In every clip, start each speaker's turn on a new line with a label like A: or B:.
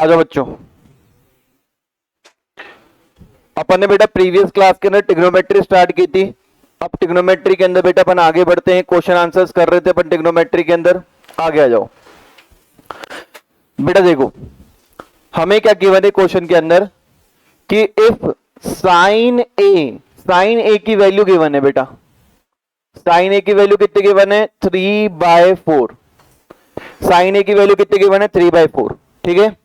A: आ जाओ बच्चों। अपन ने बेटा प्रीवियस क्लास के अंदर ट्रिग्नोमेट्री स्टार्ट की थी। अब ट्रिग्नोमेट्री के अंदर बेटा अपन आगे बढ़ते हैं। क्वेश्चन आंसर्स कर रहे थे अपन ट्रिग्नोमेट्री के अंदर। आगे आ जाओ बेटा। देखो हमें क्या गिवन है क्वेश्चन के अंदर कि इफ साइन ए की वैल्यू गिवन है बेटा। साइन ए की वैल्यू कितनी गिवन है? 3/4। साइन ए की वैल्यू कितनी गिवन है? 3/4। ठीक है।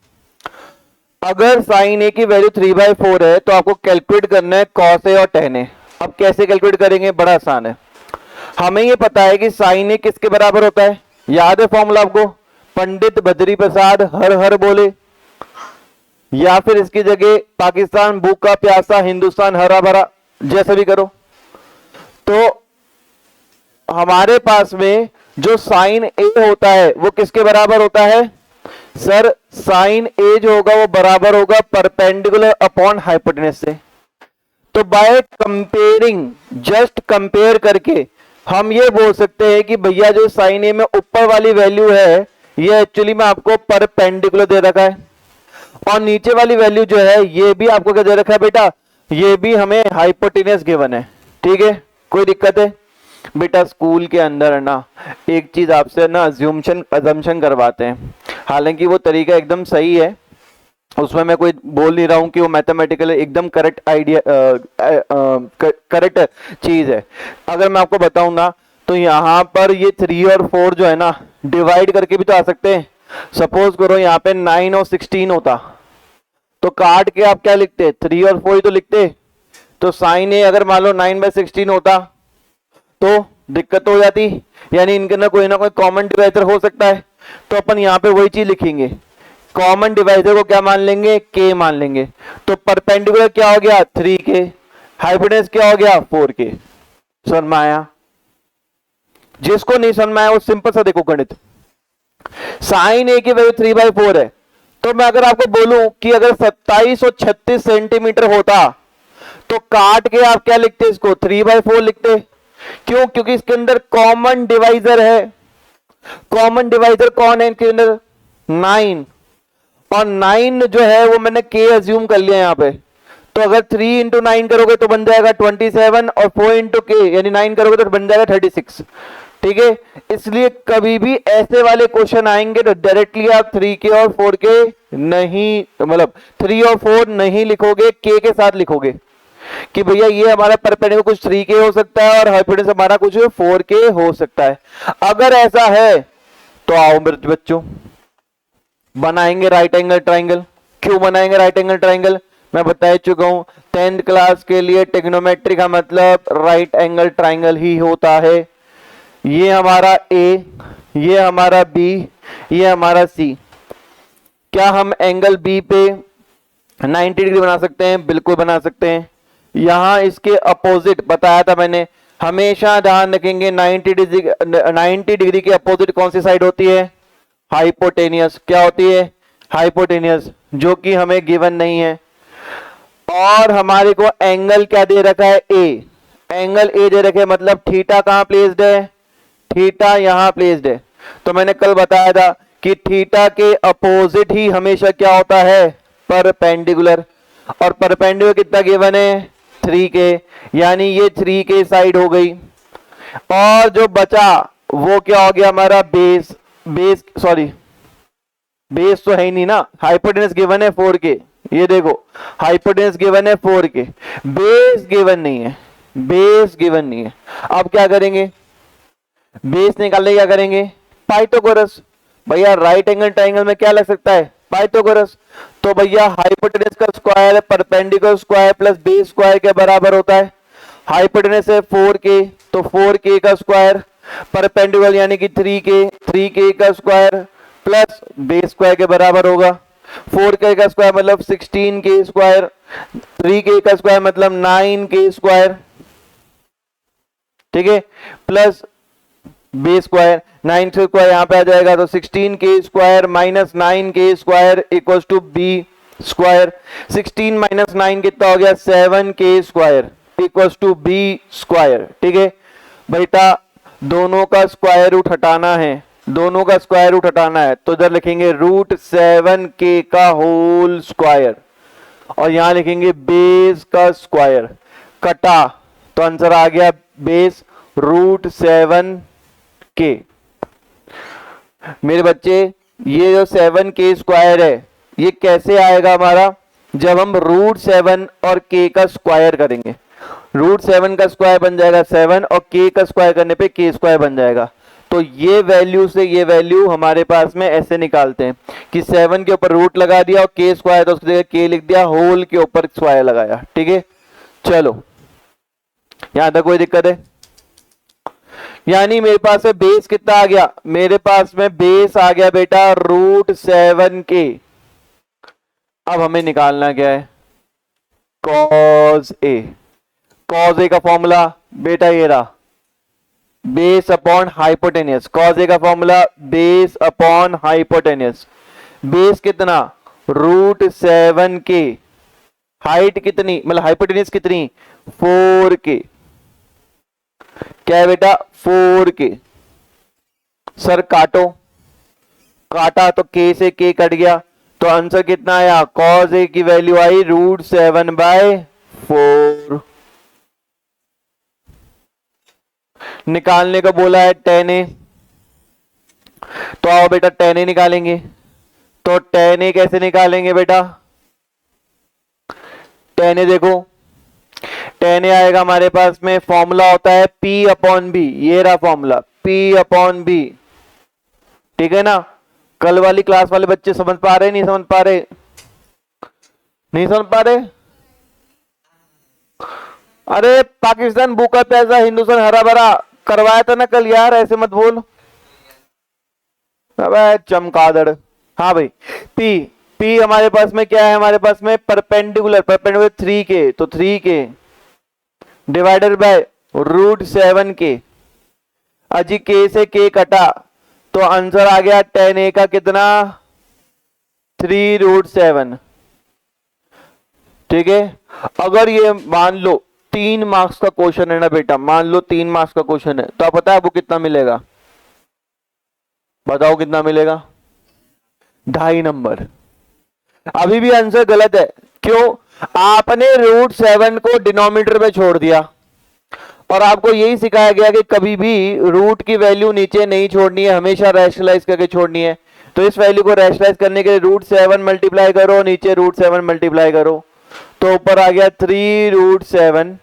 A: अगर साइन ए की वैल्यू 3/4 है तो आपको कैलकुलेट करना है कॉस ए और टेन ए। अब कैसे कैलकुलेट करेंगे? बड़ा आसान है। हमें यह पता है कि साइन ए किसके बराबर होता है। याद है फॉर्मूला आपको? पंडित बद्री प्रसाद हर हर बोले, या फिर इसकी जगह पाकिस्तान भूखा प्यासा हिंदुस्तान हरा भरा, जैसा भी करो। तो हमारे पास में जो साइन ए होता है वो किसके बराबर होता है? सर साइन ए जो होगा वो बराबर होगा परपेंडिकुलर अपॉन हाइपोटेनस से। तो बाय कंपेयरिंग, जस्ट कंपेयर करके हम ये बोल सकते हैं कि भैया जो साइन ए में ऊपर वाली वैल्यू है ये एक्चुअली में आपको परपेंडिकुलर दे रखा है, और नीचे वाली वैल्यू जो है ये भी आपको क्या दे रखा है बेटा? ये भी हमें हाइपोटेनस गिवन है। ठीक है, कोई दिक्कत है? बेटा स्कूल के अंदर ना एक चीज आपसे ना अजम्पशन करवाते हैं, हालांकि वो तरीका एकदम सही है, उसमें मैं कोई बोल नहीं रहा हूं कि वो मैथमेटिकल एकदम करेक्ट आइडिया करेक्ट चीज है। अगर मैं आपको बताऊं ना तो यहां पर ये 3 और 4 जो है ना डिवाइड करके भी तो आ सकते हैं। सपोज करो यहाँ पे 9 और 16 होता तो काट के आप क्या लिखते? 3 और 4 ही तो लिखते। तो साइन ए अगर मान लो 9/16 होता तो दिक्कत हो जाती, यानी इनके ना कोई कॉमन डिवाइजर हो सकता है। तो अपन यहाँ पे वही चीज लिखेंगे, कॉमन डिवाइजर को क्या मान लेंगे? के मान लेंगे। तो परपेंडिकुलर क्या हो गया? 3k, हाइपोटेनस क्या हो गया? 4k। समझ में आया? जिसको नहीं समझ में आया वो सिंपल सा देखो गणित। साइन ए की वैल्यू 3/4 है, तो मैं अगर आपको बोलूं कि अगर 27 और 36 सेंटीमीटर होता तो काट के आप क्या लिखते? इसको 3/4 लिखते। क्यों? क्योंकि इसके अंदर कॉमन डिवाइजर है। कॉमन डिवाइजर कौन है इनके अंदर? 9, और 9 जो है वो मैंने के अज्यूम कर लिया यहां पे। तो अगर 3 × 9 करोगे तो बन जाएगा 27, और 4 × k यानी 9 करोगे तो बन जाएगा 36। ठीक है, इसलिए कभी भी ऐसे वाले क्वेश्चन आएंगे तो डायरेक्टली आप 3k और 4k नहीं, मतलब 3 और 4 नहीं लिखोगे, k के साथ लिखोगे कि भैया ये हमारा परपेंडिकुलर कुछ 3k हो सकता है और हाइपोटेनस हमारा कुछ 4k हो सकता है। अगर ऐसा है तो आओ मेरे बच्चों बनाएंगे राइट एंगल ट्राइंगल। क्यों बनाएंगे राइट एंगल ट्राइंगल? मैं बता चुका हूं 10th क्लास के लिए ट्रिग्नोमेट्री का मतलब राइट एंगल ट्राइंगल ही होता है। ये हमारा ए, ये हमारा बी, ये हमारा सी। क्या हम एंगल बी पे 90 डिग्री बना सकते हैं? बिल्कुल बना सकते हैं। यहां इसके अपोजिट बताया था मैंने, हमेशा ध्यान रखेंगे 90 डिग्री के अपोजिट कौन सी साइड होती है? हाइपोटेनियस। क्या होती है? हाइपोटेनियस, जो कि हमें गिवन नहीं है। और हमारे को एंगल क्या दे रखा है? ए। एंगल ए दे रखे, मतलब थीटा कहां प्लेस्ड है? थीटा यहां प्लेस्ड है। तो मैंने कल बताया था कि थीटा के अपोजिट ही हमेशा क्या होता है? परपेंडिकुलर। और परपेंडिकुलर कितना गिवन है? 3k, यानी ये 3k साइड हो गई। और जो बचा वो क्या हो गया? हमारा बेस। बेस तो है ही नहीं ना, हाइपोटेनस गिवन है 4k। ये देखो हाइपोटेनस गिवन है 4k, बेस गिवन नहीं है। बेस गिवन नहीं है। अब क्या करेंगे? बेस निकालने क्या करेंगे? पाइथागोरस। भैया राइट एंगल ट्राइंगल में क्या लग सकता है? पाइथागोरस। तो भैया हाइपोटेनस का square perpendicular square plus base square के बराबर होता है। हाइपोटेनस है 4k, तो 4k का स्क्वायर परपेंडिकुलर यानी कि 3k का स्क्वायर प्लस बेस स्क्वायर के बराबर होगा। 4k का स्क्वायर मतलब 16k स्क्वायर, 3k का स्क्वायर मतलब 9k स्क्वायर। ठीक है, प्लस बेस स्क्वायर 9 से स्क्वायर यहां पे आ जाएगा तो 16k square minus 9k square equals to B square. 16 minus 9 कितना हो गया? 7k square equals to B square. ठीक है बेटा, दोनों का स्क्वायर रूट हटाना है, दोनों का स्क्वायर रूट हटाना है, तो इधर लिखेंगे √7k का होल स्क्वायर, और यहां लिखेंगे बेस का स्क्वायर, कटा तो आंसर आ गया बेस √7k। मेरे बच्चे, ये जो 7k स्क्वायर है, ये कैसे आएगा हमारा, जब हम √7 और k का स्क्वायर करेंगे। √7 का स्क्वायर बन जाएगा 7, और k का स्क्वायर करने पे k स्क्वायर बन जाएगा। तो ये वैल्यू से ये वैल्यू हमारे पास में ऐसे निकालते हैं कि 7 के ऊपर रूट लगा दिया और k स्क्वायर, तो उसकी जगह k लिख दिया, होल के ऊपर स्क्वायर लगाया। ठीक है, चलो यहां तक कोई दिक्कत है? यानी मेरे पास में बेस कितना आ गया, मेरे पास में बेस आ गया बेटा √7k। अब हमें निकालना क्या है, cos a। cos a का फॉर्मूला बेटा ये रहा, base upon hypotenuse. cos a का formula base upon hypotenuse. Base कितना, √7k, हाइट कितनी, मतलब हाइपोटेनियस कितनी, 4k। क्या है बेटा, 4k। सर काटो, काटा तो k से k कट गया, तो आंसर कितना आया, cos a की वैल्यू आई √7/4। निकालने को बोला है tan a, तो आओ बेटा tan a निकालेंगे। तो tan a कैसे निकालेंगे बेटा, tan a देखो, tan a आएगा हमारे पास में, फॉर्मूला होता है P/B। ये रहा फॉर्मूला P/B। ठीक है ना, कल वाली क्लास वाले बच्चे समझ पा रहे, नहीं समझ पा रहे, नहीं समझ पा रहे? अरे पाकिस्तान भूखा प्यासा, हिंदुस्तान हरा भरा करवाया था ना कल यार, ऐसे मत बोल। अबे चमकादड़। हाँ भाई, पी, पी हमारे पास में क्या है, हमारे पास में परपेंडिकुलर, परपेंडिकुलर 3k, तो 3k डिवाइडेड बाय √7k। अजी k से k कटा, तो आंसर आ गया tan a का कितना, 3√7। ठीक है, अगर ये मान लो 3 मार्क्स का क्वेश्चन है ना बेटा, मान लो 3 मार्क्स का क्वेश्चन है, तो आप पता है आपको कितना मिलेगा, बताओ कितना मिलेगा, 2.5 नंबर। अभी भी आंसर गलत है, क्यों, आपने √7 को डिनोमिनेटर में छोड़ दिया, और आपको यही सिखाया गया कि कभी भी रूट की वैल्यू नीचे नहीं छोड़नी है, हमेशा रैशनलाइज करके छोड़नी है। तो इस वैल्यू को रैशनलाइज करने के लिए √7 मल्टीप्लाई करो, नीचे √7 मल्टीप्लाई करो, तो ऊपर आ गया 3√7,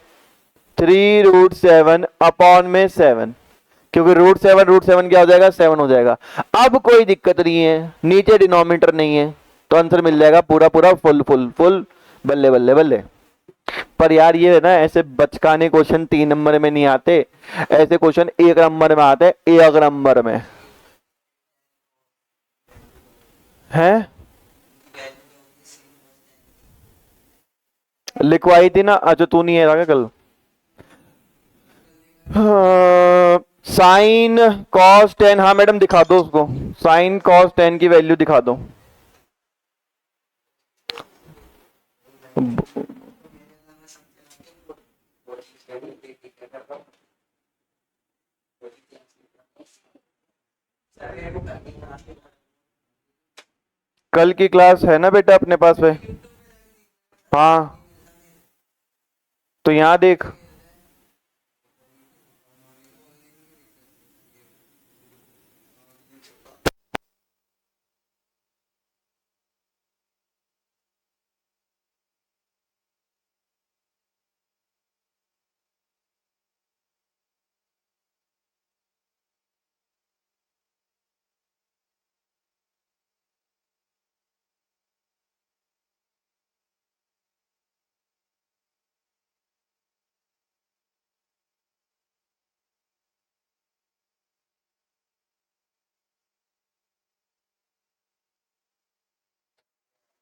A: 3√7 अपॉन में 7, क्योंकि √7 क्या हो जाएगा, 7 हो जाएगा। अब कोई दिक्कत नहीं है, नीचे डिनोमिनेटर नहीं है, तो आंसर मिल जाएगा पूरा पूरा, फुल फुल फुल, बल्ले बल्ले बल्ले। पर यार ये है ना, ऐसे बचकाने क्वेश्चन 3 नंबर में नहीं आते, ऐसे क्वेश्चन 1 नंबर में आते हैं, 1 नंबर में है। लिखवाई थी ना, अच्छा तू नहीं है क्या कल? साइन कॉस 10, हाँ मैडम दिखा दो उसको, साइन कॉस 10 की वैल्यू दिखा दो। कल की क्लास है ना बेटा अपने पास में? हाँ, तो यहां देख,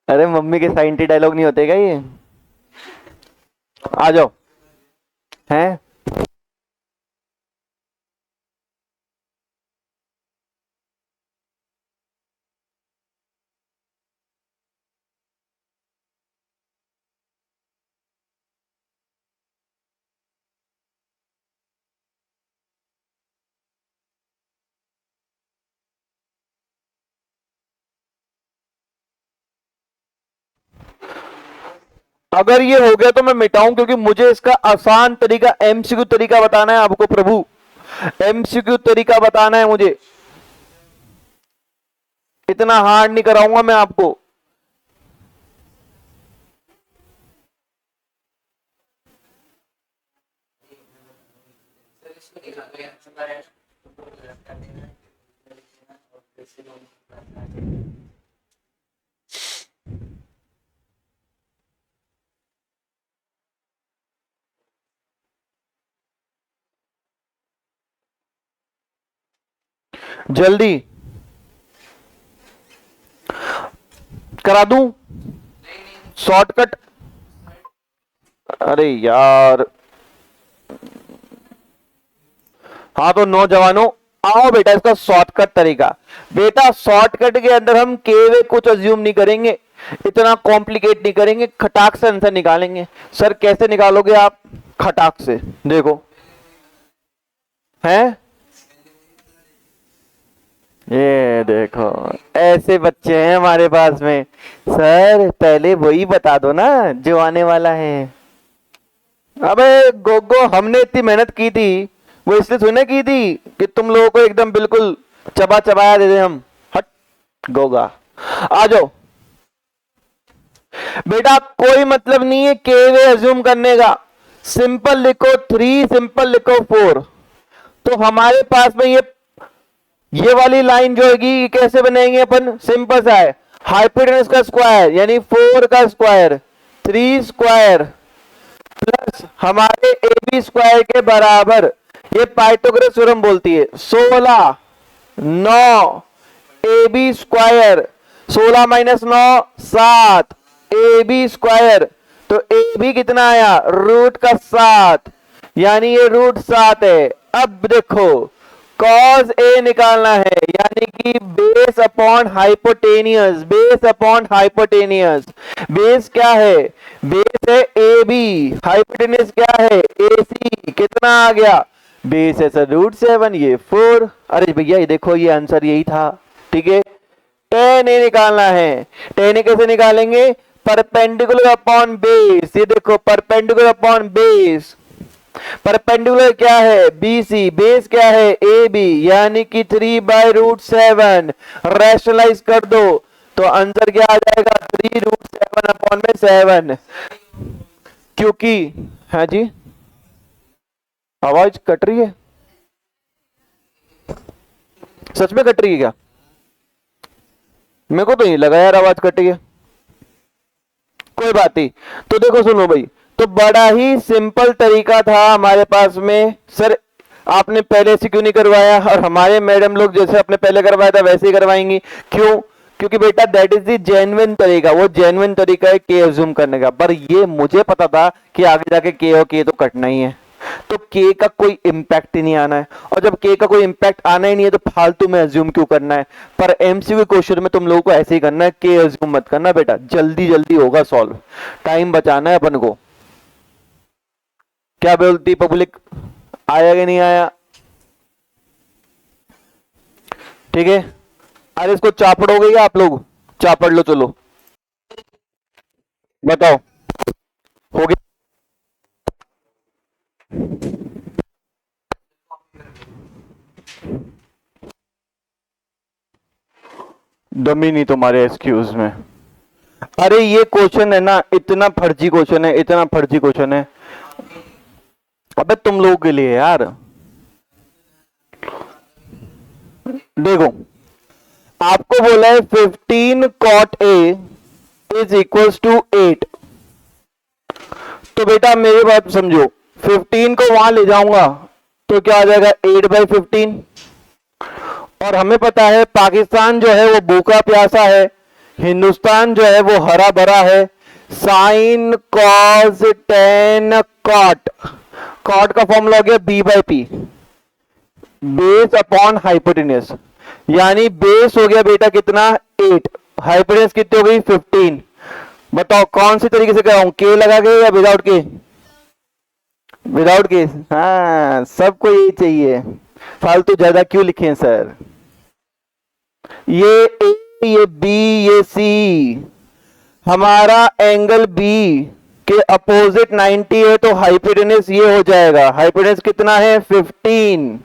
A: अरे मम्मी के साइंटी डायलॉग नहीं होते क्या ये, आ जाओ, हैं? अगर ये हो गया तो मैं मिटाऊं, क्योंकि मुझे इसका आसान तरीका एमसीक्यू तरीका बताना है आपको प्रभु, एमसीक्यू तरीका बताना है मुझे, इतना हार्ड नहीं कराऊंगा मैं आपको। जल्दी करा दूं शॉर्टकट? अरे यार, हाँ तो नौजवानों आओ बेटा, इसका शॉर्टकट तरीका। बेटा शॉर्टकट के अंदर हम केवे कुछ अज्यूम नहीं करेंगे, इतना कॉम्प्लिकेट नहीं करेंगे, खटाक से आंसर निकालेंगे। सर कैसे निकालोगे आप? खटाक से देखो, हैं ये देखो, ऐसे बच्चे हैं हमारे पास में। सर पहले वही बता दो ना जो आने वाला है। अबे गोगो, हमने इतनी मेहनत की थी, वो इसलिए थोड़ी ना की थी कि तुम लोगों को एकदम बिल्कुल चबा चबाया दे दे हम। हट गोगा, आ जाओ बेटा, कोई मतलब नहीं है केवे अज्यूम करने का। सिंपल लिखो 3, सिंपल लिखो 4। तो हमारे पास में ये वाली लाइन जो होगी कैसे बनाएंगे अपन? सिंपल सा है, हाइपोटेनस का स्क्वायर यानी 4 का स्क्वायर 3 स्क्वायर प्लस हमारे ए बी स्क्वायर के बराबर, ये पाइथागोरस थ्योरम बोलती है, 16 9 A B square, 16 minus 9 7 A B square. तो ए बी कितना आया? रूट का 7, यानी ये रूट 7 है। अब देखो कॉस ए निकालना है, यानी कि base upon hypotenuse, base upon hypotenuse. Base क्या है? बेस है ए बी, हाइपोटेनियस क्या है? ए सी। कितना आ गया? बेस है सर रूट 7, ये 4। अरे भैया ये देखो, ये आंसर यही था। ठीक है, tan ए निकालना है। tan ए कैसे निकालेंगे? Perpendicular upon base. ये देखो परपेंडिकुलर अपॉन बेस, परपेंडिकुलर क्या है? BC, बेस क्या है? AB, यानी कि 3/√7। रैशनलाइज कर दो तो आंसर क्या आ जाएगा? 3√7 अपॉन में 7। क्योंकि हाँ जी, आवाज कट रही है, सच में कट रही है क्या? मेरे को तो नहीं लगा यार आवाज कट रही है। कोई बात नहीं, तो देखो सुनो भाई, तो बड़ा ही सिंपल तरीका था हमारे पास में। सर आपने पहले से क्यों नहीं करवाया? और हमारे मैडम लोग जैसे आपने पहले करवाया था वैसे ही करवाएंगी। क्यों? क्योंकि बेटा दैट इज द जेन्युइन तरीका, वो जेन्युइन तरीका है के अज्यूम करने का। पर ये मुझे पता था कि आगे जाके के और के तो कटना ही है, तो के का कोई इंपैक्ट ही नहीं आना है। और जब के का कोई इंपैक्ट आना ही नहीं है तो फालतू में अज्यूम क्यों करना है? पर एमसीक्यू क्वेश्चन में तुम लोगों को ऐसे ही करना है, के अज्यूम मत करना बेटा, जल्दी जल्दी होगा सॉल्व, टाइम बचाना है अपन को। क्या बोलती पब्लिक, आया कि नहीं आया? ठीक है, अरे इसको चापड़ोगे या आप लोग? चापड़ लो, चलो बताओ, हो गया? दम ही नहीं तुम्हारे एक्सक्यूज में। अरे ये क्वेश्चन है ना, इतना फर्जी क्वेश्चन है, इतना फर्जी क्वेश्चन है। अबे तुम लोगों के लिए यार, देखो आपको बोला है 15 cot A is equals to 8। तो बेटा मेरी बात समझो, 15 को वहां ले जाऊंगा तो क्या आ जाएगा? 8/15। और हमें पता है पाकिस्तान जो है वो भूखा प्यासा है, हिंदुस्तान जो है वो हरा भरा है। Sine cos tan cot, cot का फॉर्मूला हो गया B/P, बेस अपॉन हाइपोटेनियस। यानी बेस हो गया बेटा कितना? 8, हाइपोटेनियस कितनी हो गई? 15। बताओ कौन सी तरीके से कराऊं, के लगा के या विदाउट के? विदाउट के। हाँ सबको यही चाहिए, फालतू ज्यादा क्यों लिखे सर? ये ए, ये बी, ये सी, हमारा एंगल बी के अपोजिट 90 है तो हाइपोटेनस ये हो जाएगा, हाइपोटेनस कितना है 15,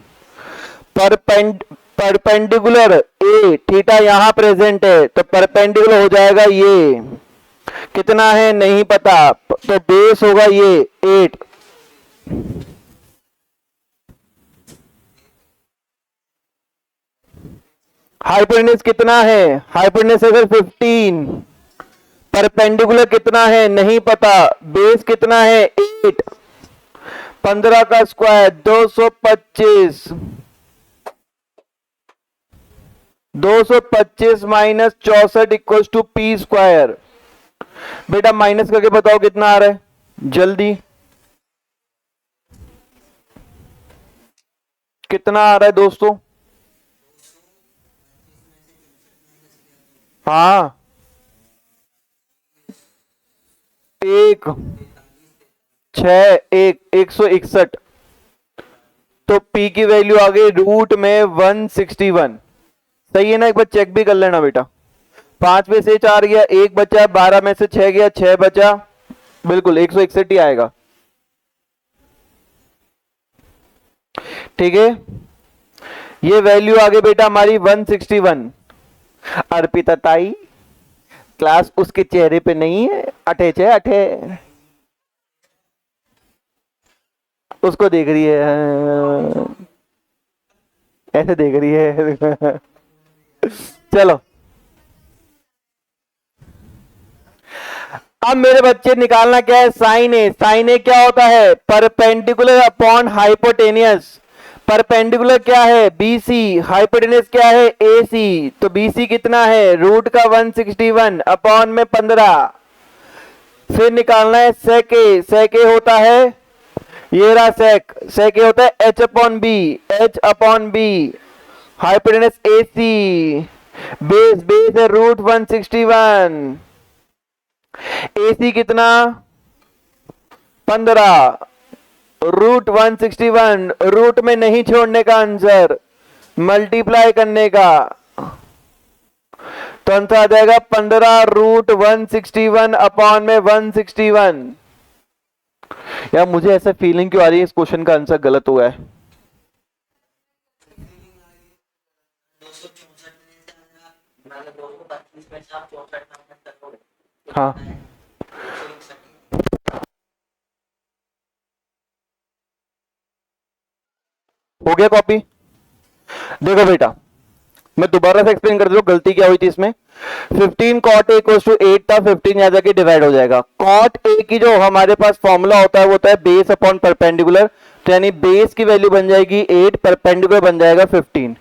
A: परपेंडिकुलर ए, थीटा यहां प्रेजेंट है तो परपेंडिकुलर हो जाएगा ये, कितना है नहीं पता, तो बेस होगा ये 8। हाइपोटेनस कितना है, हाइपोटेनस अगर 15, परपेंडिकुलर कितना है नहीं पता, बेस कितना है 8, 15 का square 225, 225 minus 64 equal to P square. बेटा माइनस करके बताओ कितना आ रहा है जल्दी, कितना आ रहा है दोस्तों? हाँ 161, तो p की वैल्यू आ गई रूट में 161। सही है ना, एक बार चेक भी कर लेना बेटा। 5 में से 4 गया, 1 बचा, 12 में से 6 गया, 6 बचा, बिल्कुल 161 ही आएगा। ठीक है, ये वैल्यू आ गई बेटा हमारी 161। अर्पिता ताई क्लास उसके चेहरे पे नहीं है, अठे छे अठे, उसको देख रही है, ऐसे देख रही है। चलो अब मेरे बच्चे निकालना क्या है, साइन ए। साइन ए क्या होता है, परपेंडिकुलर अपॉन हाइपोटेनियस। परपेंडिकुलर क्या है बीसी, हाइपोटेनियस क्या है एसी, तो बीसी कितना है रूट का 161 अपॉन में 15। फिर निकालना है सेक ए। सेक ए होता है ये रहा सेक, सेक ए होता है H upon B, H upon B, hypotenuse AC, base base है रूट 161, एसी कितना 15, रूट 161, रूट में नहीं छोड़ने का आंसर, मल्टीप्लाई करने का, तो आंसर आ जाएगा 15 रूट 161 अपॉन में 161। यार मुझे ऐसा फीलिंग क्यों आ रही है इस क्वेश्चन का आंसर गलत हुआ है। हाँ हो गया कॉपी। देखो बेटा मैं दोबारा से एक्सप्लेन कर दूं गलती क्या हुई थी इसमें। 15 cot a इक्वल टू 8 था, 15 यहां जाके डिवाइड हो जाएगा। cot a की जो हमारे पास फॉर्मूला होता है वो होता है बेस अपॉन परपेंडिकुलर, तो यानी बेस की वैल्यू बन जाएगी 8, परपेंडिकुलर बन जाएगा 15।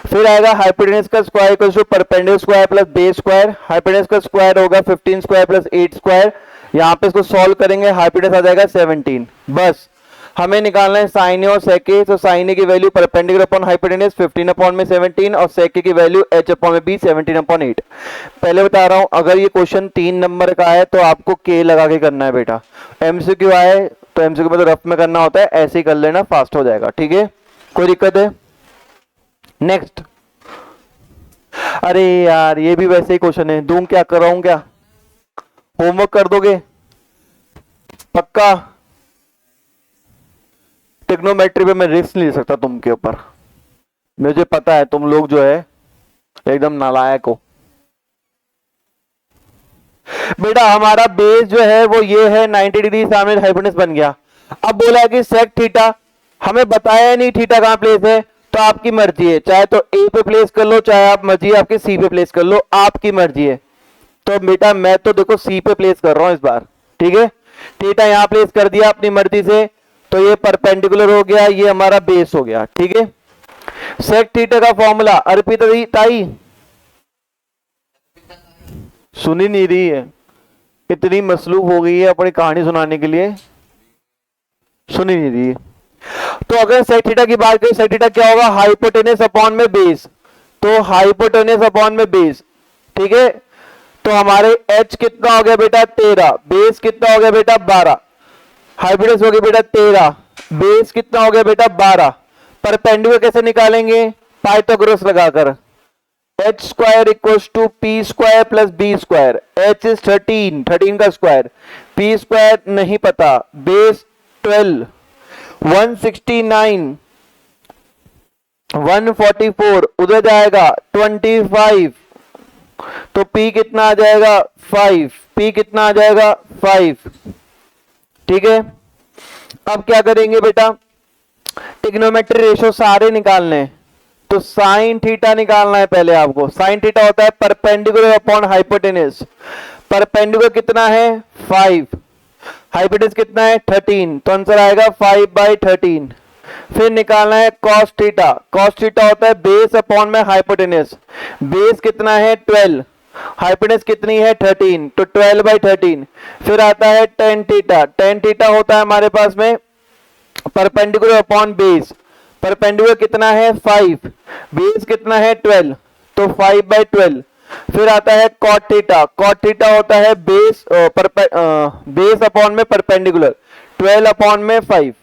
A: फिर आएगा हाइपोटेनस का square equal to perpendicular square plus base square, hypotenuse का स्क्वायर होगा 15 स्क्वायर प्लस 8 स्क्वायर, यहां पे इसको सॉल्व करेंगे हाइपोटेनस आ जाएगा 17। बस हमें निकालना है साइन ए और सेक ए, तो साइन ए की value perpendicular upon hypotenuse 15 upon में 17 और सेक ए की वैल्यू एच अपॉन में बी 17 अपॉन 8। पहले बता रहा हूं अगर ये क्वेश्चन 3 नंबर का है तो आपको के लगा के करना है बेटा, एमसीक्यू आए तो एमसीक्यू में तो रफ में करना होता है, ऐसे ही कर लेना फास्ट हो जाएगा। ठीक है कोई दिक्कत है? नेक्स्ट, अरे यार ये भी वैसे ही क्वेश्चन है, दूं क्या कर रहा हूं, क्या होमवर्क कर दोगे पक्का? टेक्नोमेट्री पे मैं रिस्क नहीं ले सकता तुमके ऊपर, मुझे पता है तुम लोग जो है एकदम नालायक हो। बेटा हमारा बेस जो है वो ये है 90 डिग्री सामने हाइपोटेनस बन गया। अब बोला कि सेक थीटा, हमें बताया नहीं थीटा कहां प्लेस है, तो आपकी मर्जी है, चाहे तो ए पे प्लेस कर लो, चाहे आप मर्जी आपके सी पे प्लेस कर लो, आपकी मर्जी है। तो बेटा मैं तो देखो सी पे प्लेस कर रहा हूं इस बार। ठीक है थीटा यहां प्लेस कर दिया अपनी मर्जी से, तो ये परपेंडिकुलर हो गया, ये हमारा बेस हो गया। ठीक है सेक थीटा का फॉर्मूला, अर्पिता ताई सुनी नहीं रही है, इतनी मसलूफ हो गई है अपनी कहानी सुनाने के लिए, सुनी नहीं रही है। तो अगर सेक थीटा की बात करें, सेक थीटा क्या होगा हाइपोटेनस अपॉन में बेस, तो हाइपोटेनस अपॉन में बेस। ठीक है तो हमारे h कितना हो गया बेटा 13, बेस कितना हो गया बेटा 12, हाइपोटेनस हो गया बेटा 13, बेस कितना हो गया बेटा 12। परपेंडिकुलर कैसे निकालेंगे, पाइथागोरस लगाकर, H square equals to P square plus B square. H is 13, 13 का स्क्वायर, पी स्क्वायर नहीं पता, बेस 12, 169, 144, उधर जाएगा 25, तो P कितना आ जाएगा 5, P कितना आ जाएगा 5। ठीक है, अब क्या करेंगे बेटा, ट्रिग्नोमेट्री रेशो सारे निकालने हैं, तो साइन थीटा निकालना है पहले आपको। साइन थीटा होता है परपेंडिकुलर अपॉन हाइपोटेनस। परपेंडिकुलर कितना है 5, हाइपोटेनस कितना है 13, तो आंसर आएगा 5/13। फिर निकालना है कॉस थीटा। कॉस थीटा होता है बेस अपॉन में हाइपोटेनस। बेस कितना है 12, हाइपोटेनस कितनी है 13, तो 12/13। फिर आता है टेन थीटा। टेन थीटा होता है हमारे पास में परपेंडिकुलर अपॉन बेस। परपेंडिकुलर कितना है 5, बेस कितना है 12, तो 5/12। फिर आता है कॉट थीटा। कॉट थीटा होता है बेस बेस अपॉन में परपेंडिकुलर, 12 अपॉन में 5।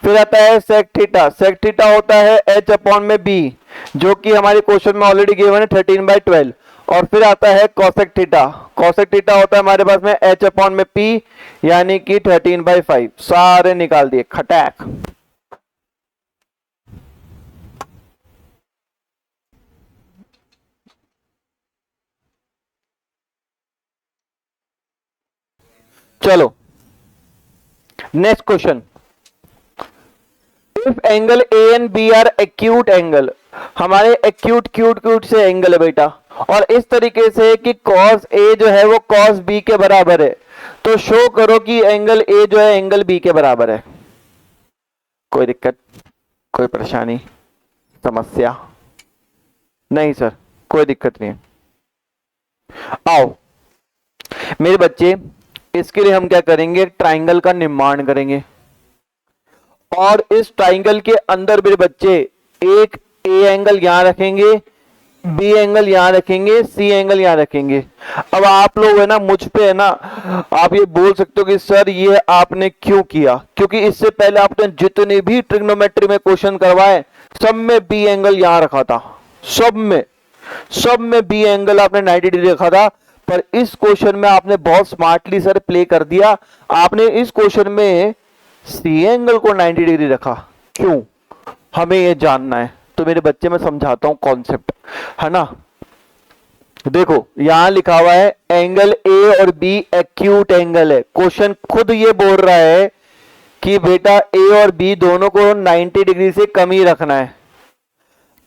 A: फिर आता है सेक थीटा। सेक थीटा होता है h अपॉन में b, जो कि हमारे क्वेश्चन में ऑलरेडी गिवन है 13/12। और फिर आता है कॉसेक थीटा। कॉसेक थीटा होता है हमारे पास में h अपॉन में p, यानी कि 13/5। सारे निकाल दिए खटैक। चलो next question. If angle A and B are acute angle, हमारे एक्यूट क्यूट क्यूट से एंगल है बेटा, और इस तरीके से कि कॉस ए जो है वो कॉस बी के बराबर है, तो शो करो कि एंगल ए जो है एंगल बी के बराबर है। कोई दिक्कत, कोई परेशानी, समस्या? नहीं सर, कोई दिक्कत नहीं है। आओ मेरे बच्चे, इसके लिए हम क्या करेंगे, ट्राइंगल का निर्माण करेंगे, और इस ट्राइंगल के अंदर मेरे बच्चे एक ए एंगल यहां रखेंगे, बी एंगल यहां रखेंगे, सी एंगल यहां रखेंगे। अब आप लोग है ना, मुझ पे है ना, आप ये बोल सकते हो कि सर ये आपने क्यों किया, क्योंकि इससे पहले आपने जितने भी ट्रिग्नोमेट्री में क्वेश्चन करवाए सब में बी एंगल यहां रखा था, सब में बी एंगल आपने 90 डिग्री रखा था। पर इस क्वेश्चन में आपने बहुत स्मार्टली सर प्ले कर दिया, आपने इस क्वेश्चन में सी एंगल को 90 डिग्री रखा। क्यों, हमें यह जानना है। तो मेरे बच्चे मैं समझाता हूं कॉन्सेप्ट, है ना। देखो यहां लिखा हुआ है एंगल ए और बी एक्यूट एंगल है। क्वेश्चन खुद ये बोल रहा है कि बेटा ए और बी दोनों को 90 डिग्री से कम ही रखना है।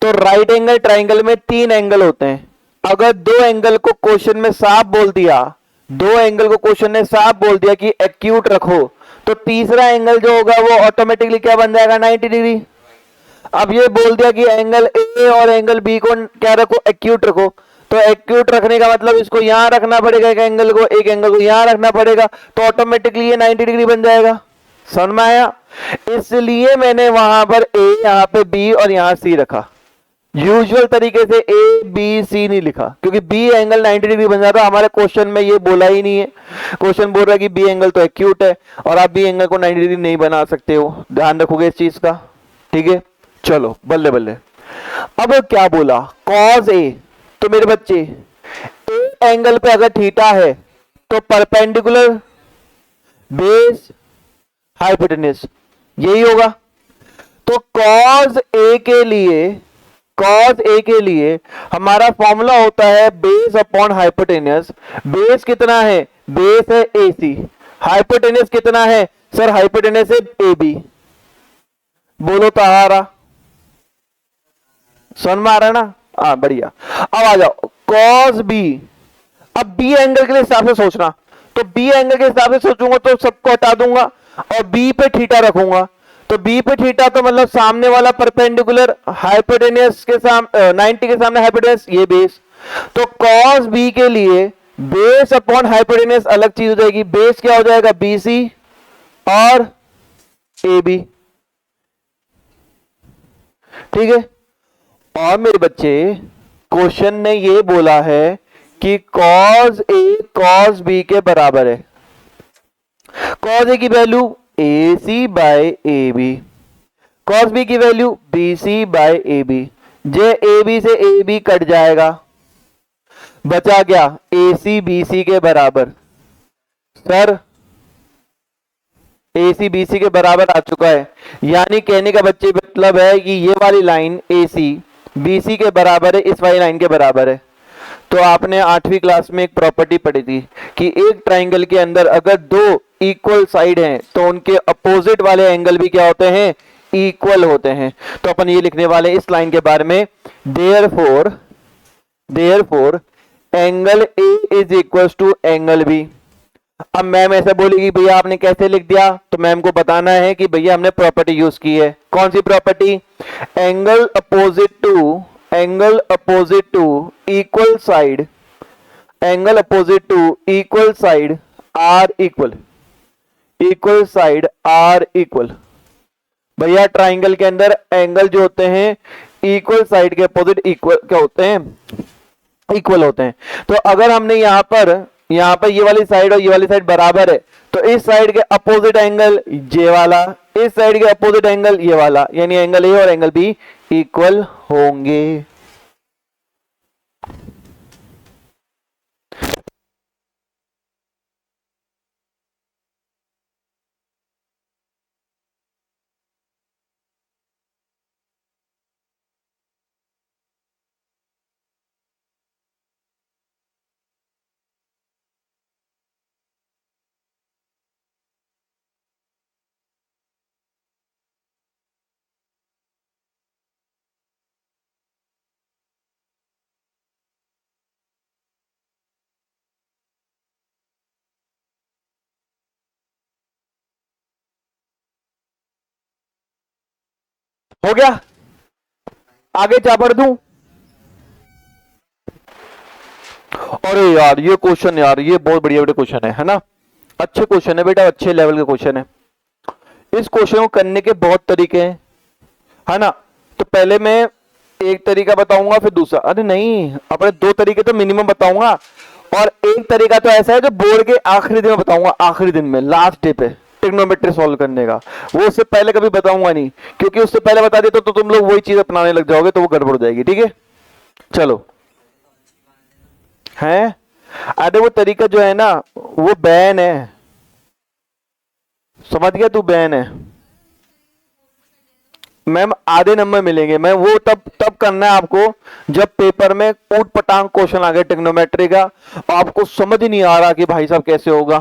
A: तो राइट एंगल ट्राइंगल में 3 एंगल होते हैं। अगर 2 एंगल को क्वेश्चन में साफ बोल दिया, 2 एंगल को क्वेश्चन ने साफ बोल दिया कि एक्यूट रखो, तो तीसरा एंगल जो होगा वो ऑटोमेटिकली क्या बन जाएगा 90 डिग्री। अब ये बोल दिया कि एंगल ए और एंगल बी को क्या रखो, एक्यूट रखो, तो एक्यूट रखने का मतलब इसको यहां रखना पड़ेगा, एक एंगल को यहां रखना पड़ेगा, तो ऑटोमेटिकली ये 90 डिग्री बन जाएगा। समझ में आया? इसलिए मैंने वहां पर ए, यहां पे बी और यहां सी रखा। यूजुअल तरीके से ए बी सी नहीं लिखा, क्योंकि बी एंगल 90 डिग्री बन जाता। हमारे क्वेश्चन में ये बोला ही नहीं है। क्वेश्चन बोल रहा है कि बी एंगल तो एक्यूट है, और आप बी एंगल को 90 डिग्री नहीं बना सकते हो। ध्यान रखोगे इस चीज का, ठीक है। चलो बल्ले बल्ले। अब क्या बोला, कॉस ए, तो मेरे बच्चे ए एंगल पे अगर थीटा है तो परपेंडिकुलर बेस हाइपोटेनस, यही होगा। तो कॉस ए के लिए हमारा फॉर्मूला होता है बेस अपॉन हाइपोटेनस। बेस कितना है, बेस है AC, हाइपोटेनस कितना है सर, हाइपोटेनस है AB। बोलो तहारा, समझ में आ रहा है ना? हाँ बढ़िया। अब आ जाओ कॉस बी। अब बी एंगल के हिसाब से सोचना, तो बी एंगल के हिसाब से सोचूंगा तो सबको हटा दूंगा और बी पे थीटा रखूंगा। तो बी पे थीटा तो मतलब सामने वाला परपेंडिकुलर हाइपोटेनस के सामने 90 के सामने हाइपोटेनस, ये बेस। तो कॉस बी के लिए बेस अपॉन हाइपोटेनस अलग चीज हो जाएगी। बेस क्या हो जाएगा, BC और AB, ठीक है। और मेरे बच्चे क्वेश्चन ने ये बोला है कि cos A cos B के बराबर है। cos A की वैल्यू AC/AB, cos B की वैल्यू BC/AB। जे AB से AB कट जाएगा, बचा क्या, AC BC के बराबर। सर AC BC के बराबर आ चुका है, यानी कहने का बच्चे मतलब है कि ये वाली लाइन AC BC के बराबर है, इस वाली लाइन के बराबर है। तो आपने 8वीं क्लास में एक प्रॉपर्टी पढ़ी थी कि एक ट्राइंगल के अंदर अगर दो इक्वल साइड हैं तो उनके अपोजिट वाले एंगल भी क्या होते हैं, इक्वल होते हैं। तो अपन ये लिखने वाले इस लाइन के बारे में, therefore angle A is equal to angle B. अब मैम ऐसा बोलेगी भैया आपने कैसे लिख दिया, तो मैम को बताना है कि भैया हमने प्रॉपर्टी यूज की है। कौन सी property, angle opposite to equal side, angle opposite to equal side are equal. भैया ट्राइंगल के अंदर एंगल जो होते हैं इक्वल साइड के अपोजिट इक्वल क्या होते हैं, इक्वल होते हैं। तो अगर हमने यहां पर ये वाली साइड और ये वाली साइड बराबर है, तो इस साइड के अपोजिट एंगल ये वाला, इस साइड के अपोजिट एंगल ये वाला, यानी एंगल ए और एंगल बी इक्वल होंगे। हो गया, आगे क्या पढ़ दूं। अरे यार ये क्वेश्चन, यार ये बहुत बढ़िया बेटा क्वेश्चन है ना, अच्छे क्वेश्चन है बेटा, अच्छे लेवल के क्वेश्चन है। इस क्वेश्चन को करने के बहुत तरीके हैं, है ना। तो पहले मैं एक तरीका बताऊंगा, फिर दूसरा, अरे नहीं अपने दो तरीके तो मिनिमम बताऊंगा, और एक तरीका तो ऐसा है जो बोर्ड के आखिरी दिन में बताऊंगा, आखिरी दिन में लास्ट डे पे ट्रिग्नोमेट्री सॉल्व करने का। वो उससे पहले कभी बताऊंगा नहीं, क्योंकि उससे पहले बता देता तो तुम लोग वही चीज अपनाने लग जाओगे, तो वो गड़बड़ हो जाएगी। ठीक है चलो, है अरे वो तरीका जो है ना वो बैन है, समझ गया तू, बैन है। मैम आधे नंबर मिलेंगे, मैं वो तब करना है आपको जब पेपर में ऊट पटांग क्वेश्चन आ गए ट्रिग्नोमेट्री का, आपको समझ ही नहीं आ रहा कि भाई साहब कैसे होगा,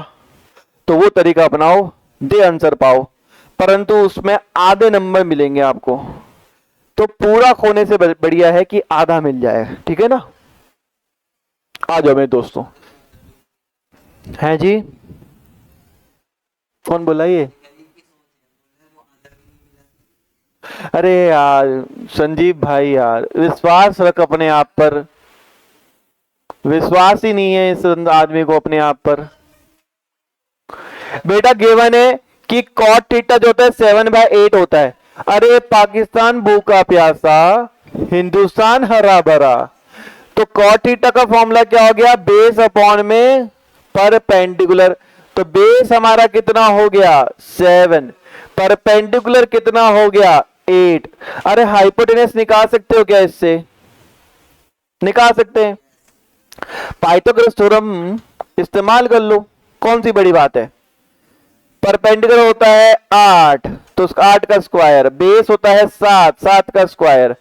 A: तो वो तरीका अपनाओ, दे आंसर पाओ, परंतु उसमें आधे नंबर मिलेंगे आपको। तो पूरा खोने से बढ़िया है कि आधा मिल जाए, ठीक है ना। आ जाओ मेरे दोस्तों। हैं जी, कौन बोला ये, अरे यार संजीव भाई यार, विश्वास रख अपने आप पर, विश्वास ही नहीं है इस आदमी को अपने आप पर। बेटा गिवन है कि कॉट थीटा जो होता है 7/8 होता है। अरे पाकिस्तान भूखा प्यासा, हिंदुस्तान हरा भरा, तो कॉट थीटा का फॉर्मूला क्या हो गया, बेस अपॉन में परपेंडिकुलर। तो बेस हमारा कितना हो गया 7, परपेंडिकुलर कितना हो गया 8। अरे हाइपोटेनस निकाल सकते हो क्या, इससे निकाल सकते हैं, पाइथागोरस थ्योरम इस्तेमाल कर लो, कौन सी बड़ी बात है। परपेंडिकुलर होता है 8, तो 8 का स्क्वायर, बेस होता है 7, 7 का स्क्वायर,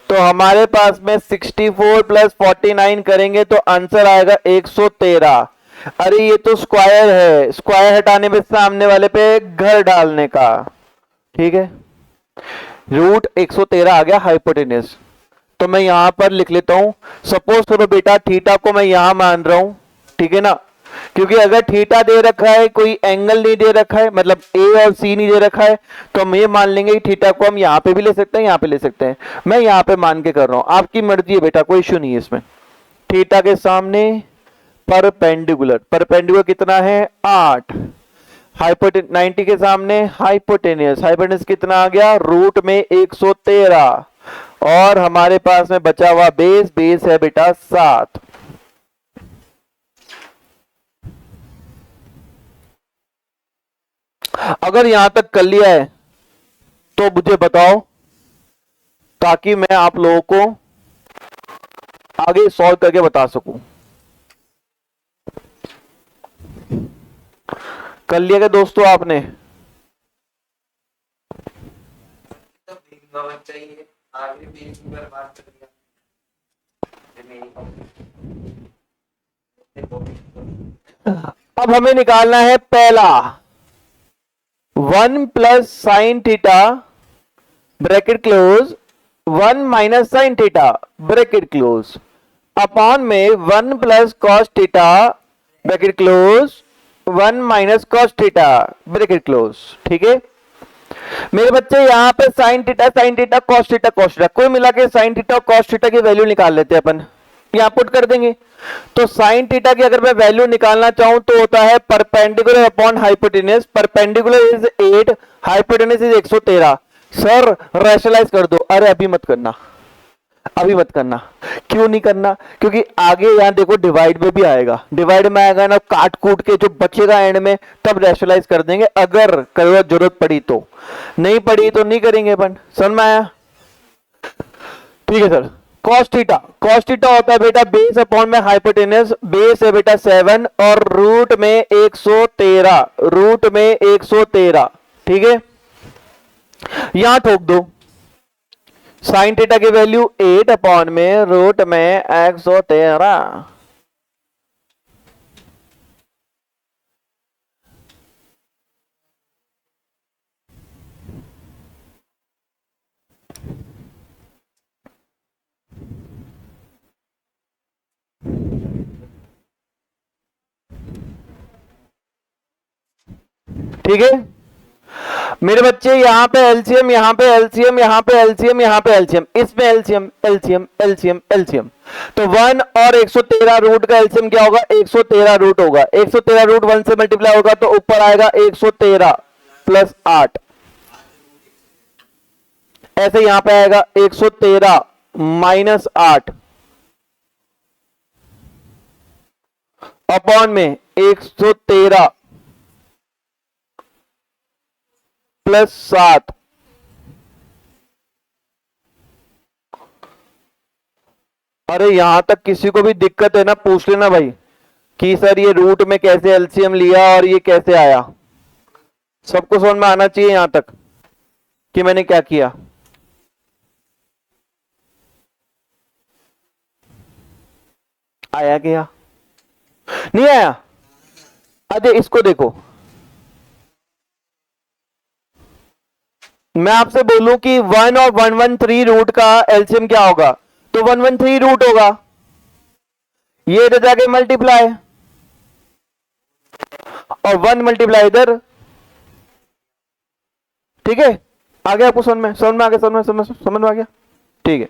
A: तो हमारे पास में 64 प्लस 49 करेंगे तो आंसर आएगा 113। अरे ये तो स्क्वायर है, स्क्वायर हटाने में सामने वाले पे घर डालने का, ठीक है। रूट 113 आ गया हाइपोटेनस। तो मैं यहां पर लिख लेता हूं, सपोज करो बेटा थीटा को मैं यहां मान रहा हूं, ठीक है ना, क्योंकि अगर थीटा दे रखा है, कोई एंगल नहीं दे रखा है, मतलब ए और सी नहीं दे रखा है, तो हम ये मान लेंगे कि थीटा को हम यहां पे भी ले सकते हैं, यहां पे ले सकते हैं। मैं यहां पे मान के कर रहा हूं, आपकी मर्जी है बेटा, कोई इश्यू नहीं है इसमें। थीटा के सामने परपेंडिकुलर, परपेंडिकुलर कितना है 8, हाइपोटेन 90 के सामने हाइपोटेनियस, हाइपोटेनियस कितना आ गया रूट में 113, और हमारे पास में बचा हुआ बेस, बेस है बेटा 7। अगर यहां तक कर लिया है तो मुझे बताओ, ताकि मैं आप लोगों को आगे सॉल्व करके बता सकूं। कर लिया क्या दोस्तों आपने?
B: चाहिए आगे भी बार बात कर लिया।
A: अब हमें निकालना है पहला 1 plus sine theta bracket close 1 minus sine theta bracket close upon में 1 plus cos theta bracket close 1 minus cos theta bracket close. ठीक है मेरे बच्चे, यहां पे साइन थीटा कॉस थीटा कोई मिला के साइन थीटा और कॉस थीटा की वैल्यू निकाल लेते हैं अपन, यहां पुट कर देंगे। तो साइन थीटा की अगर मैं वैल्यू निकालना चाहूं तो होता है perpendicular upon hypotenuse. Perpendicular is 8, hypotenuse is 113। Sir rationalise कर दो। अरे अभी मत करना, अभी मत करना। क्यों नहीं करना? क्योंकि आगे यहां देखो डिवाइड में भी आएगा, डिवाइड में आएगा ना, काट कूट के जो बचेगा एंड में तब रैशनलाइज कर देंगे, अगर जरूरत पड़ी तो। नहीं पड़ी तो नहीं करेंगे अपन। समझ में आया? ठीक है सर। कॉस थीटा होता है बेटा बेस अपॉन में हाइपोटेनस। बेस है बेटा 7 और रूट में 113। ठीक है यहां ठोक दो साइन थीटा की वैल्यू 8 अपॉन में रूट में 113। ठीक है मेरे बच्चे, यहां पे एलसीएम, यहां पे एलसीएम, यहां पे एलसीएम, यहां पे एलसीएम, इसमें एलसीएम एलसीएम एलसीएम एलसीएम। तो 1 और 113 रूट का एलसीएम क्या होगा? 113 रूट होगा। 113 रूट 1 से मल्टीप्लाई होगा तो ऊपर आएगा 113 प्लस 8। ऐसे यहां पे आएगा 113 माइनस 8 अपॉन में 113 प्लस 7। अरे यहां तक किसी को भी दिक्कत है ना, पूछ लेना भाई कि सर ये रूट में कैसे एलसीएम लिया और ये कैसे आया। सबको समझ में आना चाहिए यहां तक कि मैंने क्या किया। आया क्या? नहीं आया? अरे इसको देखो, मैं आपसे बोलूं कि 1 और 113 रूट का एलसीएम क्या होगा, तो 113 रूट होगा। ये इधर जाके मल्टीप्लाई और 1 मल्टीप्लाई इधर। ठीक है आ गया आपको समझ में? समझ में आ गया? समझ में आ गया? ठीक है।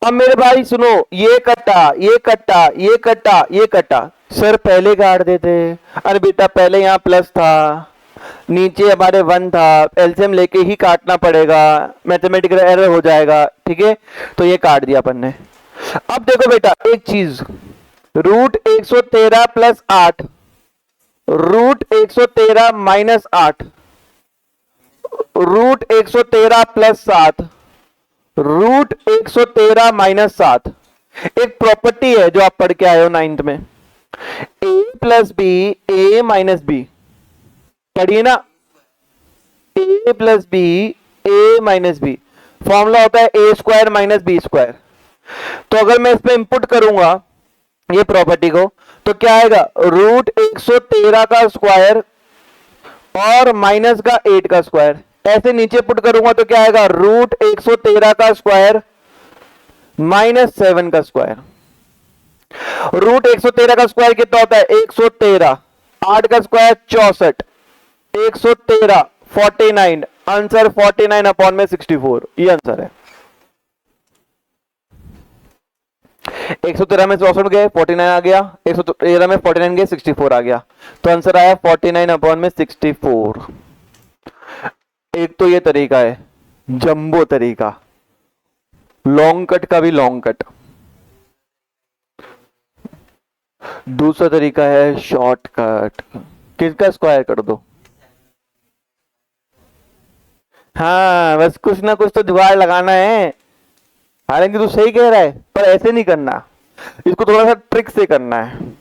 A: अब मेरे भाई सुनो, ये कट्टा ये कट्टा ये कट्टा ये कट्टा सर पहले काट देते। अरे बेटा पहले यहां प्लस था, नीचे हमारे 1 था, एलसीएम लेके ही काटना पड़ेगा, मैथमेटिकल एरर हो जाएगा। ठीक है तो ये काट दिया अपन ने। अब देखो बेटा एक चीज, root 113 plus 8, root 113 minus 8, root 113 plus 7, root 113 minus 7। एक प्रॉपर्टी है जो आप पढ़ के आए हो 9th में, a plus B A minus B. पढ़िए ना, a plus B A minus B. Formula होता है A square minus B square. तो अगर मैं इसमें इंपुट करूंगा ये प्रॉपर्टी को तो क्या आएगा? रूट 113 का स्क्वायर और माइनस का 8 का स्क्वायर। ऐसे नीचे पुट करूंगा तो क्या आएगा? रूट 113 का स्क्वायर माइनस 7 का स्क्वायर। रूट 113 का स्क्वायर कितना होता है? 113। 8 का स्क्वायर 64, 113 49। आंसर 49 अपॉन में 64, ये आंसर है। 113 में 64 गए 49 आ गया, 113 में 49 गए 64 आ गया, तो आंसर आया 49 अपॉन में 64। एक तो ये तरीका है जंबो तरीका, लॉन्ग कट का भी लॉन्ग कट। दूसरा तरीका है शॉर्ट कट, किसका स्क्वायर कर दो। हाँ बस कुछ ना कुछ तो जुगाड़ लगाना है। हालांकि तू सही कह रहा है पर ऐसे नहीं करना, इसको थोड़ा सा ट्रिक से करना है।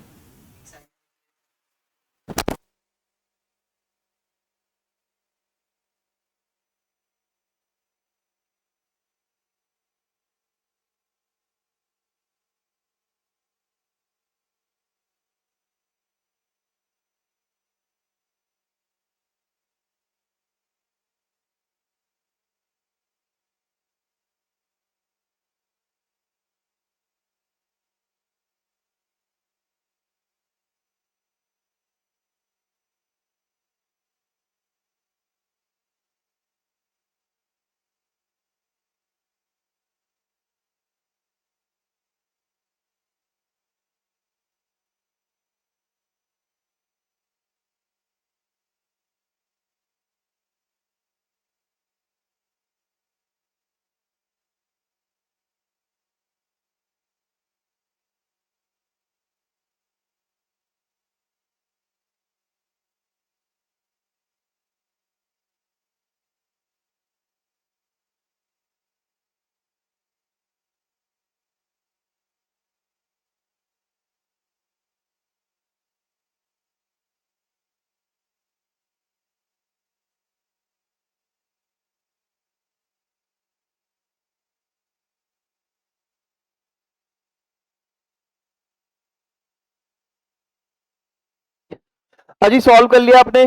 A: अजी सॉल्व कर लिया आपने?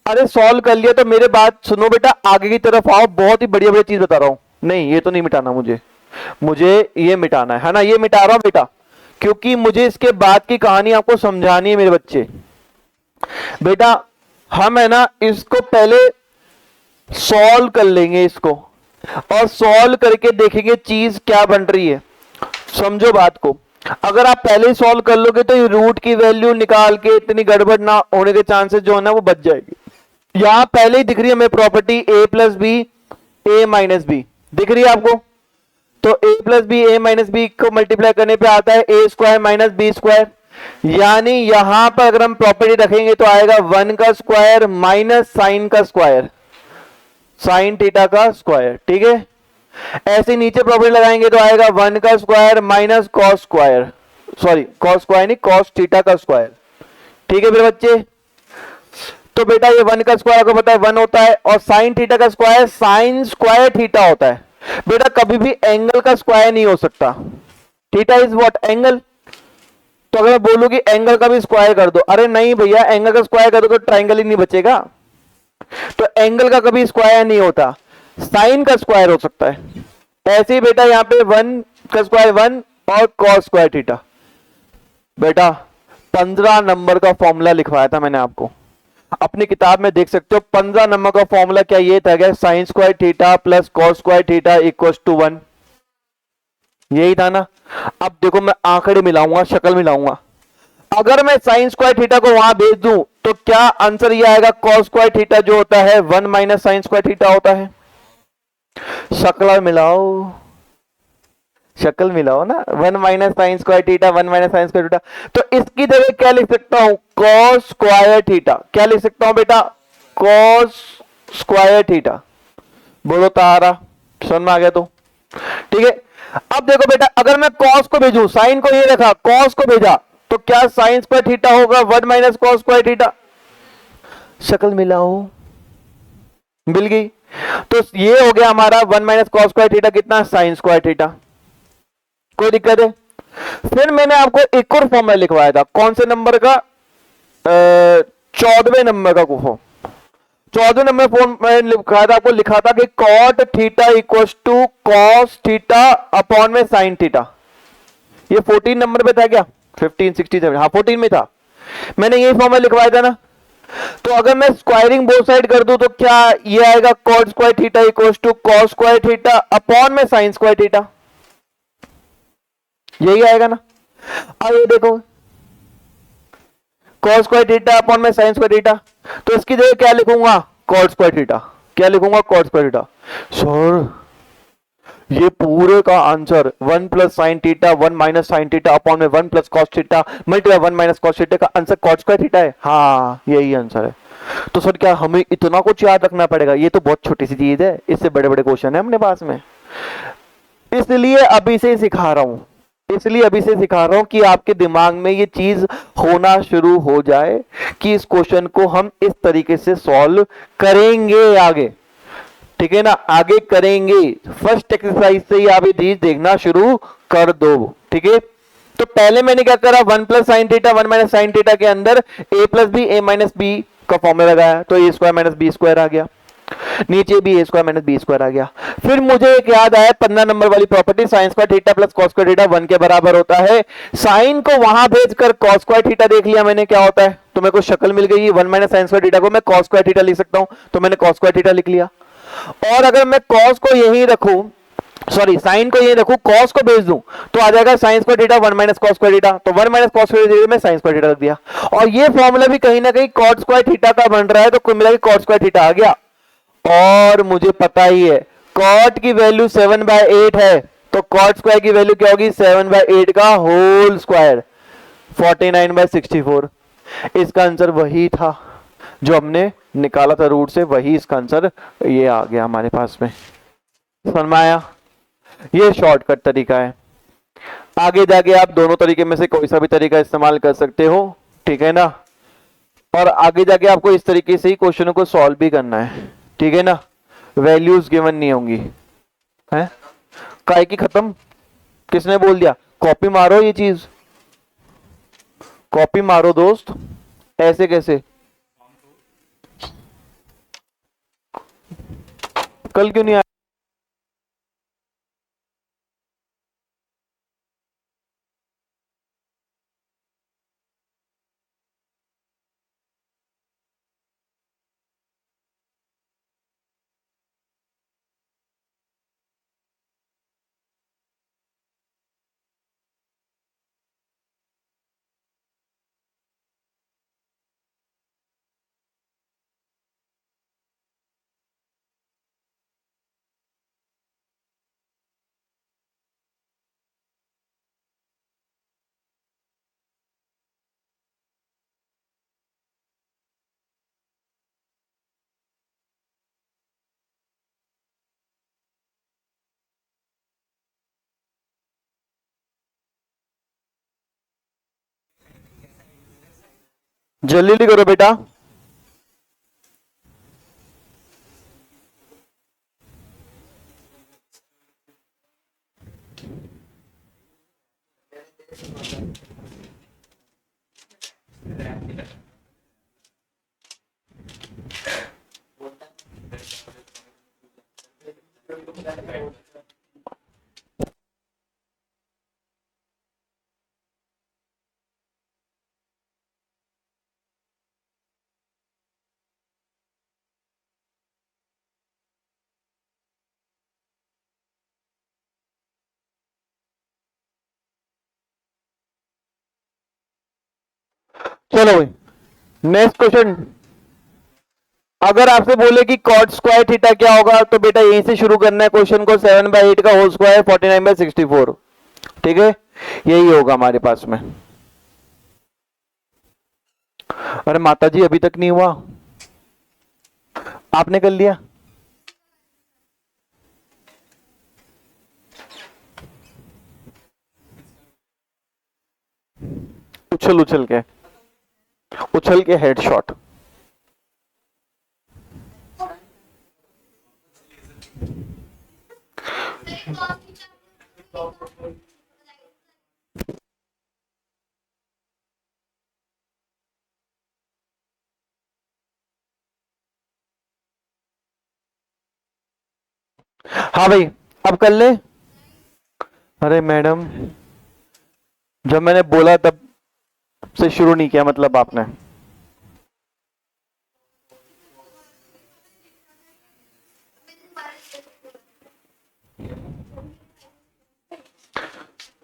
A: अरे सॉल्व कर लिया तो मेरे बात सुनो बेटा, आगे की तरफ आओ, बहुत ही बढ़िया बढ़िया चीज बता रहा हूं। नहीं ये तो नहीं मिटाना, मुझे ये मिटाना है ना, ये मिटा रहा हूं बेटा, क्योंकि मुझे इसके बाद की कहानी आपको समझानी है मेरे बच्चे। बेटा हम है ना इसको पहले सॉल्व कर लेंगे इसको, और सॉल्व करके देखेंगे चीज क्या बन रही है। समझो बात को, अगर आप पहले ही सॉल्व कर लोगे तो ये रूट की वैल्यू निकाल के इतनी गड़बड़ ना होने के चांसेस जो है ना वो बच जाएगी। यहां पहले ही दिख रही है हमें property a plus B A minus B, दिख रही है आपको? तो a plus B A minus B को मल्टीप्लाई करने पे आता है A square minus B square, यानी यहां पर अगर हम प्रॉपर्टी रखेंगे तो आएगा 1 का स्क्वायर माइनस साइन का स्क्वायर, साइन थीटा का स्क्वायर। ठीक है, ऐसे नीचे प्रॉपर्टी लगाएंगे तो आएगा 1 का square minus cos square, sorry cos square नहीं, कॉस थीटा का स्क्वायर। ठीक है मेरे बच्चे, तो बेटा ये 1 का स्क्वायर आपको पता है 1 होता है, और साइन थीटा का स्क्वायर साइन स्क्वायर थीटा होता है। बेटा कभी भी एंगल का स्क्वायर नहीं हो सकता, थीटा इज व्हाट, एंगल। तो अगर मैं बोलूं कि एंगल का भी स्क्वायर कर दो, अरे नहीं भैया एंगल का स्क्वायर कर दो तो ट्राइंगल ही नहीं बचेगा, तो एंगल का कभी स्क्वायर नहीं होता, साइन का स्क्वायर हो सकता है। ऐसे ही बेटा यहाँ पे 1 का स्क्वायर 1 और कॉस स्क्वायर थीटा। बेटा 15 नंबर का फॉर्मूला लिखवाया था मैंने आपको, अपनी किताब में देख सकते हो। 15 नंबर का फॉर्मूला क्या ये था, क्या sine square theta plus cos square theta equals to 1, यही था ना। अब देखो मैं आंकड़े मिलाऊंगा, शक्ल मिलाऊंगा। अगर मैं साइन स्क्वायर थीटा को वहां भेज दूं तो क्या आंसर ये आएगा, कॉस स्क्वायर थीटा जो होता है 1 माइनस साइन स्क्वायर थीटा होता है। शक्ल मिलाओ, शक्ल मिलाओ ना, 1 minus sign square theta 1 minus sign square theta. तो इसकी जगह क्या लिख सकता हूं, कॉस स्क्वायर थीटा। क्या लिख सकता हूं बेटा, कॉस स्क्वायर थीटा। बोलो तारा, समझ में आ गया? तो ठीक है, अब देखो बेटा अगर मैं कॉस को भेजूं, साइन को ये रखा कॉस को भेजा, तो क्या साइन स्क्वायर थीटा होगा 1 माइनस कॉस स्क्वायर थीटा। शक्ल मिलाओ, मिल गई। तो ये हो गया हमारा 1 माइनस कॉस स्क्वायर थीटा कितना, साइन स्क्वायर थीटा। कोई दिक्कत है? फिर मैंने आपको एक और फॉर्मूला लिखवाया था, कौन से नंबर का, 14वें नंबर का फॉर्म, 14वें नंबर फॉर्म में लिखा था आपको, लिखा था कि cot theta equals to cos theta upon में साइन थीटा। ये 14 नंबर पे था क्या, 15 67, हाँ 14 में था, मैंने यही फॉर्मूला लिखवाया था ना। तो अगर मैं स्क्वायरिंग बोथ साइड कर दूं तो क्या ये आएगा, cot square theta equals to cos square theta upon में साइन स्क्वायर थीटा, यही आएगा ना। अब ये देखो कॉस स्क्वायर थीटा अपॉन में साइन स्क्वायर थीटा, तो इसकी जगह क्या लिखूंगा, कॉट स्क्वायर थीटा। क्या लिखूंगा, कॉट स्क्वायर थीटा। सर ये पूरे का answer 1 plus sine theta 1 minus sine theta upon में 1 plus cos theta multiply 1 minus cos theta का आंसर कॉट स्क्वायर थीटा है। हाँ यही आंसर है। तो सर क्या हमें इतना कुछ याद रखना पड़ेगा, ये तो बहुत छोटी सी चीज है, इससे बड़े बड़े क्वेश्चन है अपने पास में, इसलिए अभी से सिखा रहा हूं, इसलिए अभी से सिखा रहा हूं कि आपके दिमाग में ये चीज होना शुरू हो जाए कि इस क्वेश्चन को हम इस तरीके से सॉल्व करेंगे आगे। ठीक है ना, आगे करेंगे। फर्स्ट एक्सरसाइज से ही आप ये चीज देखना शुरू कर दो। ठीक है, तो पहले मैंने क्या करा, 1 plus sine theta 1 minus sine theta के अंदर a plus B A minus B का फॉर्मूला लगाया, तो A square minus B square आ गया, नीचे भी A square minus B square आ गया। फिर मुझे एक याद आया 15 नंबर वाली property, sine square theta plus cos square theta 1 के बराबर होता है। साइन को वहां भेजकर कॉस स्क्वायर थीटा देख लिया मैंने क्या होता है, तो मेरे को शक्ल मिल गई, 1 माइनस साइन स्क्वायर थीटा को मैं कॉस स्क्वायर थीटा लिख सकता हूं, तो मैंने कॉस स्क्वायर थीटा लिख लिया। और अगर मैं कॉस को यही रखूं, सॉरी साइन को यही रखूं, कॉस को भेज दूं, तो आ जाएगा sign square theta 1 minus cos square theta, तो 1 माइनस कॉस स्क्वायर थीटा में साइन स्क्वायर थीटा रख दिया। और ये फॉर्मूला भी कहीं ना कहीं कॉट स्क्वायर थीटा का बन रहा है, तो कुल मिला के कॉट स्क्वायर थीटा आ गया। और मुझे पता ही है कॉट की वैल्यू 7/8 है, तो कॉट स्क्वायर की वैल्यू क्या होगी, 7/8 का होल स्क्वायर 49/64। इसका आंसर वही था जो हमने निकाला था रूट से, वही इसका आंसर ये आ गया हमारे पास में। समझ में आया? ये शॉर्टकट तरीका है। आगे जाके आप दोनों तरीके में से कोई सा भी तरीका इस्तेमाल कर सकते हो। ठीक है ना, और आगे जाके आपको इस तरीके से ही क्वेश्चनों को सॉल्व भी करना है। ठीक है ना, वैल्यूज गिवन नहीं होंगी है, काय की खत्म, किसने बोल दिया, कॉपी मारो, ये चीज कॉपी मारो दोस्त। ऐसे कैसे, कल क्यों नहीं आया? जल्दी जल्दी करो बेटा। चलो भाई, नेक्स्ट क्वेश्चन। अगर आपसे बोले कि कॉट स्क्वायर थीटा क्या होगा, तो बेटा यहीं से शुरू करना है क्वेश्चन को। 7/8 का होल स्क्वायर 49/64, ठीक है, यही होगा हमारे पास में। अरे माता जी अभी तक नहीं हुआ, आपने कर लिया? उछल के हेडशॉट। हाँ भाई, अब कर ले। अरे मैडम, जब मैंने बोला तब से शुरू नहीं किया, मतलब आपने।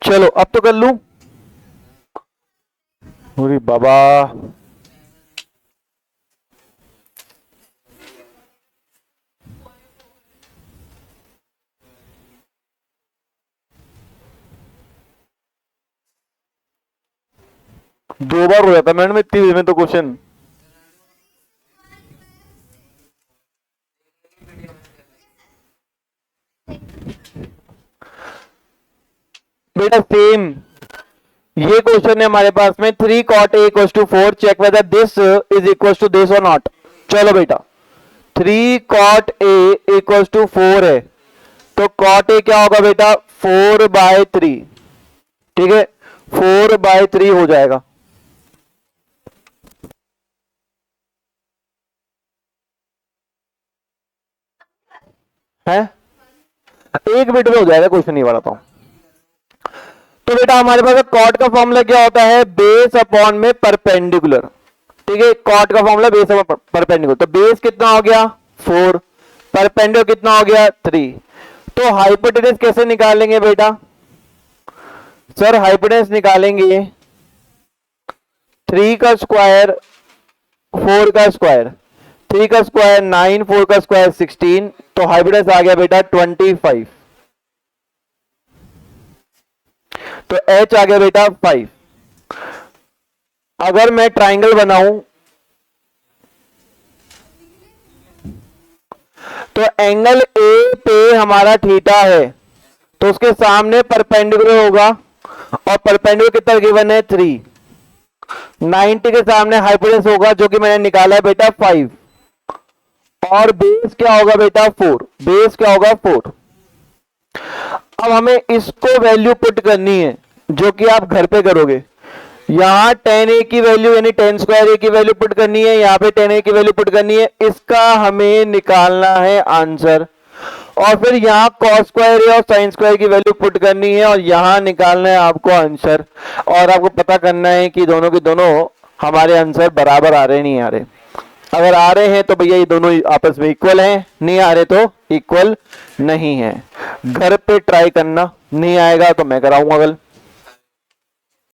A: चलो अब तो कर लूं। अरे बाबा, दो बार हो जाता मैडम इतनी देर में तो क्वेश्चन। बेटा सेम ये क्वेश्चन है हमारे पास में। 3 cot a equals to 4, check whether this is equal to this और नॉट। चलो बेटा, 3 cot a equals to 4 है, तो cot a क्या होगा बेटा? 4/3, ठीक है, 4/3 हो जाएगा। है एक मिनट में हो जाएगा क्वेश्चन, ये वाला तो बेटा हमारे पास कॉट का फॉर्मूला क्या होता है? बेस अपॉन में परपेंडिकुलर, ठीक है, कॉट का फॉर्मूला बेस अपॉन परपेंडिकुलर। तो बेस कितना हो गया? 4, परपेंडिकुलर कितना हो गया? 3। तो हाइपोटेनस कैसे निकालेंगे बेटा? सर हाइपोटेनस निकालेंगे 3 का स्क्वायर 4 का स्क्वायर, 3 का स्क्वायर 9, 4 का स्क्वायर 16, तो हाइपोटेनस आ गया बेटा 25। तो h आ गया बेटा 5। अगर मैं ट्राइंगल बनाऊं तो एंगल ए पे हमारा थीटा है, तो उसके सामने परपेंडिकुलर होगा, और परपेंडिकुलर कितना गिवन है? 3। 90 के सामने हाइपोटेनस होगा, जो कि मैंने निकाला है बेटा 5, और बेस क्या होगा बेटा? 4। बेस क्या होगा? 4। अब हमें इसको वैल्यू पुट करनी है, जो कि आप घर पे करोगे। यहां tan a की वैल्यू यानी tan स्क्वायर a की वैल्यू पुट करनी है, यहां पे tan a की वैल्यू पुट करनी है। इसका हमें निकालना है आंसर। और फिर यहाँ कॉस स्क्वायर और साइन स्क्वायर की वैल्यू पुट करनी है और यहाँ निकालना है आपको आंसर, और आपको पता करना है कि दोनों के दोनों हमारे आंसर बराबर आ रहे नहीं आ रहे। अगर आ रहे हैं तो भैया ये दोनों आपस में इक्वल हैं, नहीं आ रहे तो इक्वल नहीं है। घर पे ट्राई करना, नहीं आएगा तो मैं कराऊंगा कल।